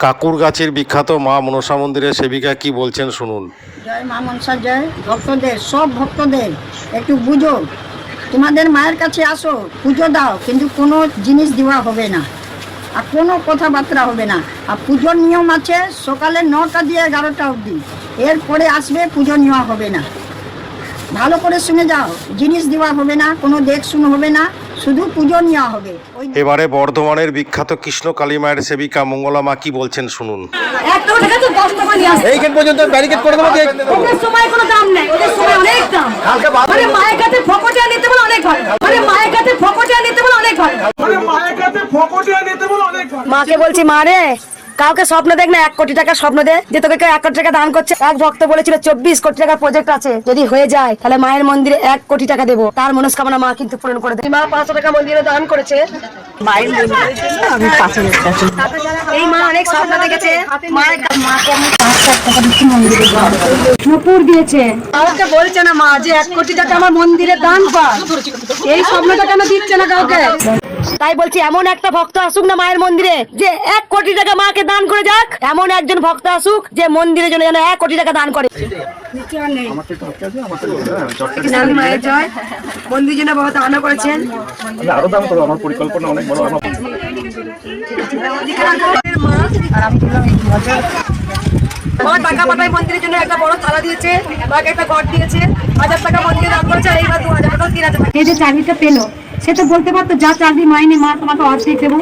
কাকুরগাছির বিখ্যাত মা মনসা মন্দিরের সেবিকা কি বলছেন শুনুন। জয় মা মনসা জয়। ভক্তদের, সব ভক্তদের একটু বুঝো, তোমাদের মায়ের কাছে আসো, পুজো দাও, কিন্তু কোনো জিনিস দেওয়া হবে না আর কোনো কথাবার্তা হবে না। আর পুজোর নিয়ম আছে সকালে 9টা দিয়ে 11টা অবধি, এরপরে আসবে, পুজো নেওয়া হবে না। ভালো করে শুনে যাও, জিনিস দেওয়া হবে না, কোনো দেখ শুন হবে না, শুধু পুজো নেওয়া হবে। এবারে বর্ধমানের বিখ্যাত কৃষ্ণ কালী মায়ের সেবিকা মঙ্গলা মা কি বলছেন শুনুন। এইখান পর্যন্ত ব্যারিকেড করে দেবো। ওদের সময় কোনো দাম নেই, ওদের সময় অনেক দাম। মানে মায়ের কাছে ফকটিয়া নিতে বলে অনেক ভালো, মানে মায়ের কাছে ফকটিয়া নিতে বলে অনেক ভালো, মানে মায়ের কাছে ফকটিয়া নিতে বলে অনেক ভালো। মাকে বলছি মা রে, কাউকে স্বপ্ন দেখ না, 1 কোটি টাকা স্বপ্ন দে যে তোকে কেউ 1 কোটি টাকা দান করছে। এক ভক্ত বলেছিল 24 কোটি টাকা প্রজেক্ট আছে, যদি হয়ে যায় তাহলে মায়ের মন্দিরে 1 কোটি টাকা দেবো। তার মনস্কামনা মা কিন্তু পূরণ করে দেয়। মা 500 টাকা মন্দিরে দান করেছে মায়ের মন্দিরের জন্য। আমি 500 টাকা, এই মা অনেক স্বপ্ন দেখেছে, মায়ের মাকে আমি 500 টাকা দিচ্ছি মন্দিরে নুপুর দিয়েছে। কাউকে বলছে না মা যে 1 কোটি টাকা আমার মন্দিরে দান কর, এই স্বপ্নটা কেন দিচ্ছে না কাউকে? তাই বলছি এমন একটা ভক্ত আসুক না মায়ের মন্দিরে যে 1 কোটি টাকা মাকে দান করে যাক। এমন একজন ভক্ত আসুক যে মন্দিরের জন্য যেন 1 কোটি টাকা দান করে। মায়ের জয়। মন্দির জন্য বাবা দান করেছেন, আরো দাম করবো, আমার পরিকল্পনা অনেক বড়। মা টাকা পাঠায় মন্দিরের জন্য একটা বড় থালা দিয়েছে, মাকে একটা ঘর দিয়েছে, 1000 টাকা মন্দিরে দান করেছে, আর এইবার 2000 টাকা 3000 টাকা। এই যে চাকরিটা পেলো, সে তো বলতে পারতো যা চাকরি মাইনে মা তোমাকে অর্ধেক দেবো।